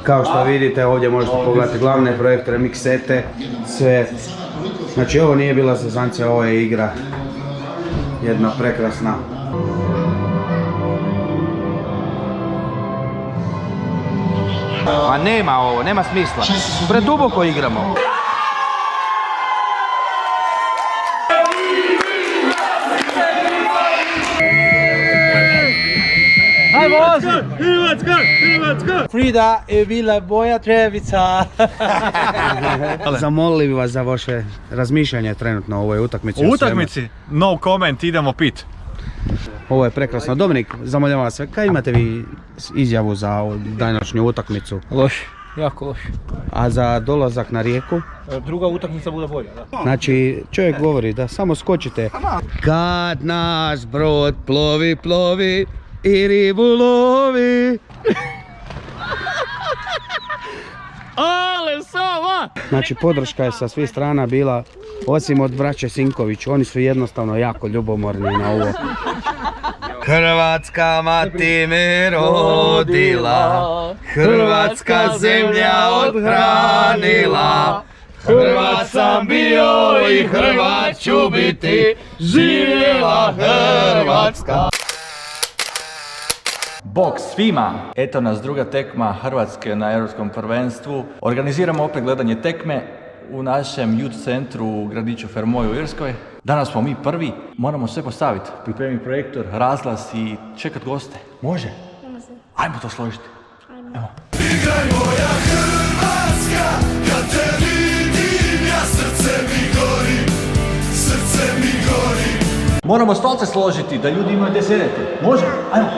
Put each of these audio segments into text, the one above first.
Kao što vidite ovdje možete pogledati glavne projektore, miksete, sve. Znači ovo nije bila zezancija, ovo je igra jedna prekrasna. Ma nema ovo, nema smisla. Preduboko igramo. Aj vozi! Hrvatska! Frida je bila moja trevica. Zamolili bi vas za vaše razmišljanje trenutno o ovoj utakmici. U utakmici? No comment, idemo pit. Ovo je prekrasno. Dominik, zamoljavam vas, kaj imate vi izjavu za ovu današnju utakmicu? Loše, jako loše. A za dolazak na Rijeku? Druga utakmica bude bolja, da. Znači, čovjek govori da samo skočite. Kad naš brod plovi, plovi i ribu lovi. Ale sama! Znači, podrška je sa svih strana bila, osim od braće Sinković. Oni su jednostavno jako ljubomorni na ovo. Hrvatska mati me rodila, Hrvatska zemlja odhranila. Hrvat sam bio i Hrvat ću biti, živjela Hrvatska. Bok svima! Eto nas druga tekma Hrvatske na Europskom prvenstvu. Organiziramo opet gledanje tekme u našem youth centru u gradiću Fermoy u Irskoj. Danas smo mi prvi, moramo sve postaviti. Pripremiti projektor, razglas i čekat goste. Može? Može. Ajmo to složiti. Evo. Igraj moja Hrvatska, kad te vidim ja srce mi gori, srce mi gori. Moramo stolce složiti da ljudi imaju gdje sjediti. Može? Ajmo.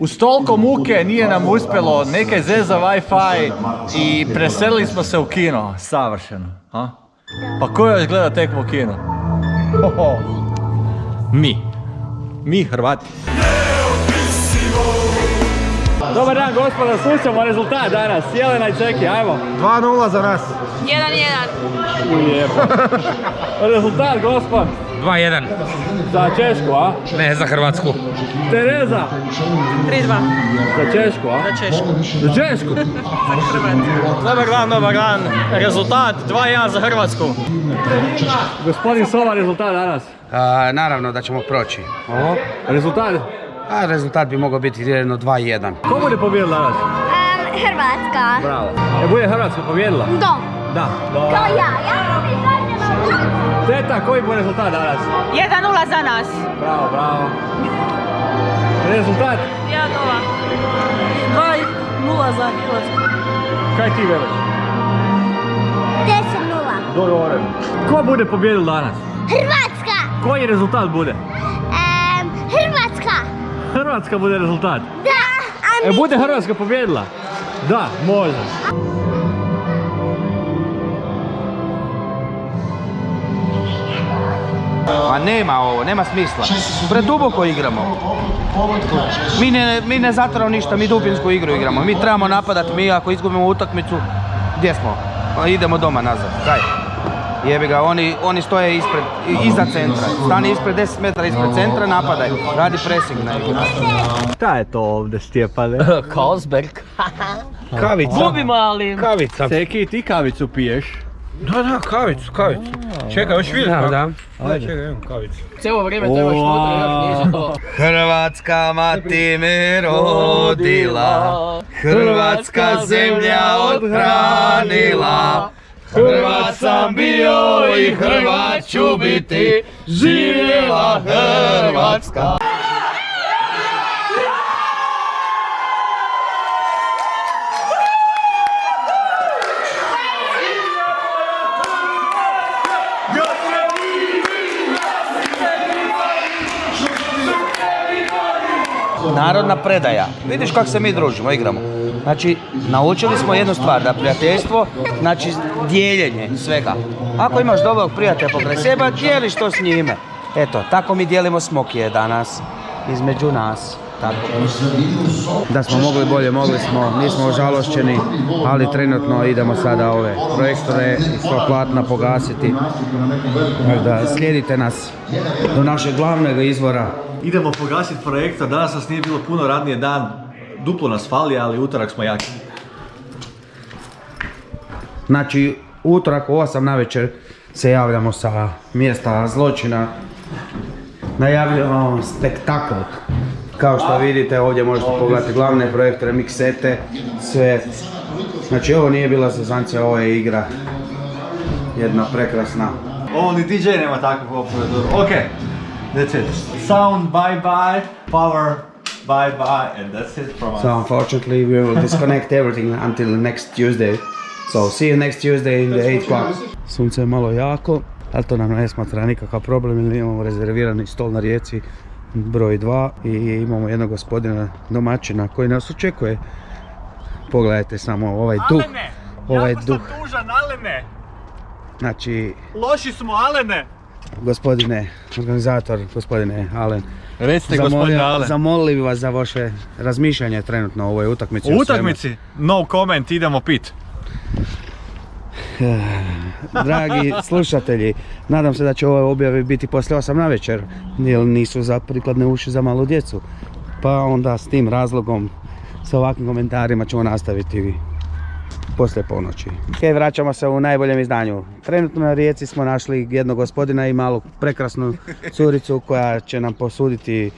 Uz toliko muke nije nam uspjelo, neke zeza Wi-Fi i preselili smo se u kino. Savršeno. A? Pa ko još gleda tekmu u kino? Mi Hrvati. Dobar dan gospoda, slušamo rezultat danas. Jelena i Čeki, ajmo. 2-0 za nas. 1-1. Lijepo. Rezultat gospod. 2-1. Za Češku, a? Ne, za Hrvatsku. Tereza. 3-2. Za Češku, a? Za Češku. Za Češku? Dobar dan. Rezultat 2-1 za Hrvatsku. Gospodin Sova, rezultat danas. Naravno da ćemo proći. Rezultat? A rezultat bi mogao biti jedno 2-1. Ko bude pobjedila danas? Hrvatska. Bravo. Bude Hrvatska pobjedila? Da. Da. Kao ja sam izgledala. Teta, koji bude rezultat danas? 1-0 za nas. Bravo, bravo. Rezultat? 1-0. 2-0 za Hrvatsku. Kaj ti veliš? 10-0. Dogovoreno. Ko bude pobjedila danas? Hrvatska. Koji rezultat bude? Hrvatska. Hrvatska bude rezultat. Da. Bude Hrvatska pobjedila? Da, može. Ma nema ovo, nema smisla. Preduboko igramo. Mi ne zatvaramo ništa, mi dubinsku igru igramo. Mi trebamo napadati, mi ako izgubimo utakmicu, gdje smo? Idemo doma nazad, kaj? Jebi ga, oni stoje iza centra. Stani ispred 10 metara ispred centra, napadaj. Radi pressing na igru. Šta je to ovdje, Stjepane? Carlsberg. Kavica. Gubi mali. Kavica. Seki, ti kavicu piješ? Da, kavicu. Čekaj, još vidim. Da. Čekaj, imam kavicu. Cijelo vrijeme trebaš unutra, još niže to. Hrvatska mati me rodila, Hrvatska zemlja odhranila. Hrvat sam bio i Hrvat ću biti, živjela Hrvatska. Narodna predaja. Vidiš kako se mi družimo, igramo. Znači, naučili smo jednu stvar, da prijateljstvo, znači dijeljenje svega. Ako imaš dobrog prijatelja pokraj sebe, dijeliš to s njime. Eto, tako mi dijelimo smokije danas, između nas. tako. Da smo mogli bolje, mogli smo, nismo ožalošćeni, ali trenutno idemo sada ove projektore i sva platna pogasiti. Tako da slijedite nas do našeg glavnog izvora. Idemo pogasiti projektor, danas nas nije bilo puno, radnije dan, duplo nas fali, ali utorak smo jaki. Znači, utorak u 8 navečer se javljamo sa mjesta zločina. Najavljamo spektakl. Kao što vidite, ovdje možete pogledati glavne projektore, miksete, sve. Znači, ovo nije bila zezancija, ovo je igra. Jedna prekrasna. Ovo ni DJ nema takvog operatora. Ok, that's it. Sound bye bye, power bye bye, and that's it from us. So unfortunately we will disconnect everything until next Tuesday. So see you next Tuesday in the 8 o'clock. Sunce je malo jako, ali to nam ne smatra nikakav problem, jer imamo rezervirani stol na Rijeci broj 2 i imamo jednog gospodina domaćina koji nas očekuje. Pogledajte samo ovaj duh. Ovaj duh. Tužan, Alene! Znači, Loši smo, Alene! gospodine organizator, gospodine Alen, Recite, gospodine Alen. zamolili bi vas za vaše razmišljanje trenutno o ovoj utakmici. U utakmici? No comment, idemo pit. Dragi slušatelji, nadam se da će ove objave biti poslije 8 navečer, jer nisu za prikladne uši za malu djecu. Pa onda s tim razlogom, sa ovakvim komentarima ćemo nastaviti poslije ponoći. Ok, vraćamo se u najboljem izdanju. Trenutno na Rijeci smo našli jednog gospodina i malu prekrasnu curicu koja će nam posuditi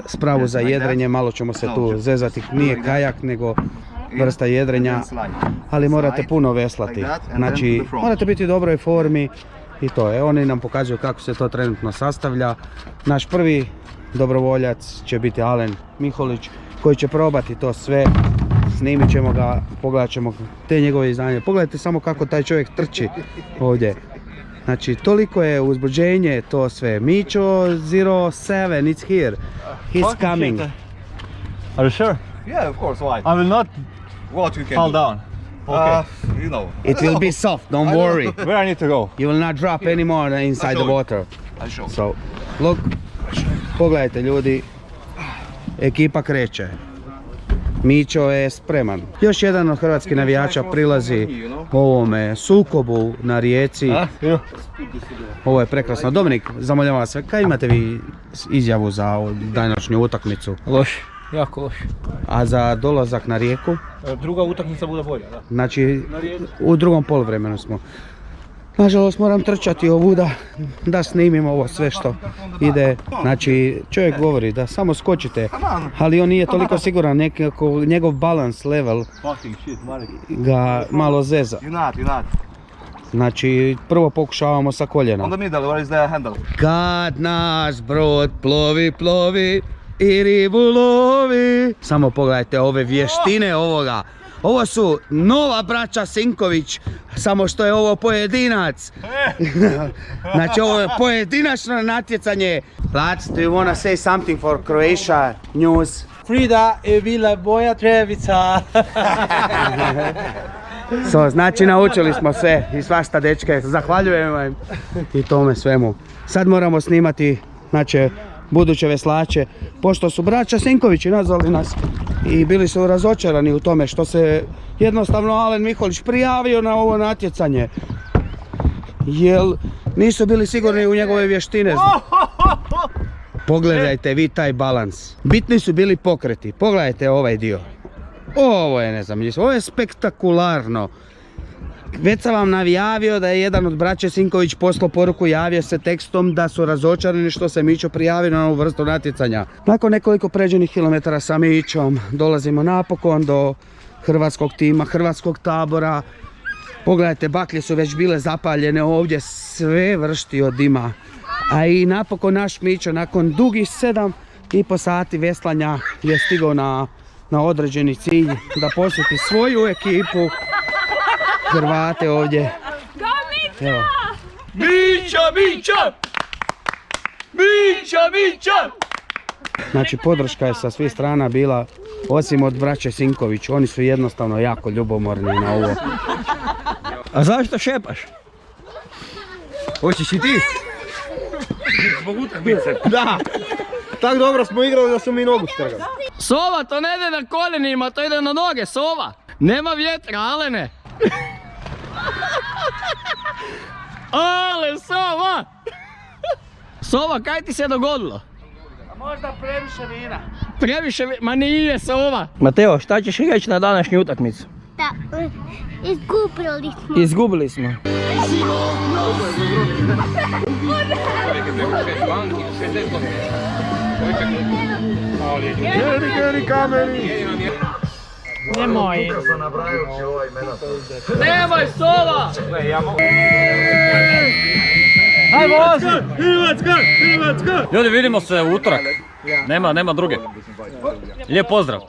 spravu za jedrenje. Malo ćemo se tu zezati, nije kajak nego vrsta jedrenja, ali morate puno veslati. Znači, morate biti u dobroj formi i to je. Oni nam pokazuju kako se to trenutno sastavlja. Naš prvi dobrovoljac će biti Alen Miholić koji će probati to sve. Snimit ćemo ga, pogledat ćemo te njegove izdanje. Pogledajte samo kako taj čovjek trči ovdje. Znači, toliko je uzbuđenje, to sve. Micho 07, it's here. He's coming. Are you sure? Yeah, of course. Why? I will not What you can fall do? down. Okay. You know. It will be soft, don't worry. Where I need to go? You will not drop anymore inside the water. I show. So, look, pogledajte ljudi, ekipa kreće. Mićo je spreman. Još jedan od hrvatskih navijača prilazi ovome sukobu na Rijeci. Ovo je prekrasno. Dominik, zamoljavam vas, kaj imate vi izjavu za ovu današnju utakmicu? Loš, jako loš. A za dolazak na Rijeku? Druga utakmica bude bolja, da. Znači, u drugom poluvremenu smo. Nažalost moram trčati ovuda da snimim ovo sve što ide. Znači, čovjek govori da samo skočite, ali on nije toliko siguran, nekako njegov balance level ga malo zeza. You're not. Znači, prvo pokušavamo sa koljena. On the middle, where is the handle? Kad naš brod plovi i ribu lovi. Samo pogledajte ove vještine ovoga. Ovo su nova braća Sinković, samo što je ovo pojedinac. Znači ovo je pojedinačno natjecanje. Lads, do you wanna say something for Croatia news? Frida je bila boja trevica. So, znači naučili smo sve i svašta dečke, zahvaljujem vam i tome svemu. Sad moramo snimati, znači, buduće veslače, pošto su braća Sinkovići nazvali nas i bili su razočarani u tome što se jednostavno Alen Miholić prijavio na ovo natjecanje. Jer nisu bili sigurni u njegove vještine. Pogledajte vi taj balans. Bitni su bili pokreti. Pogledajte ovaj dio. Ovo je nezamislivo. Ovo je spektakularno. Već sam vam navijavio da je jedan od braće Sinković poslao poruku, javio se tekstom da su razočarani što se Mićo prijavio na ovu vrstu natjecanja. Nakon nekoliko pređenih kilometara sa Mićom dolazimo napokon do hrvatskog tima, hrvatskog tabora. Pogledajte, baklje su već bile zapaljene ovdje, sve vršti od dima. A i napokon naš Mićo nakon dugih 7,5 sati veslanja je stigao na određeni cilj da posjeti svoju ekipu. Hrvate ovdje. Evo. Mića! Znači podrška je sa svih strana bila, osim od braće Sinković. Oni su jednostavno jako ljubomorni na ovo. A zašto šepaš? Hoćeš i ti? Zbog utakmice. Da. Tak dobro smo igrali da su mi nogu strgali. Sova, to ne ide na koljenima, to ide na noge, sova. Nema vjetra, Alene. Ale, sova! Sova, kaj ti se dogodilo? Možda previše vina. Ma nije, sova. Mateo, šta ćeš reći na današnju utakmicu? Da, izgubili smo. Izgubili smo. Nemoj, sova! Aj vozi! Ljudi, vidimo se u utorak. Nema druge. Lijep pozdrav.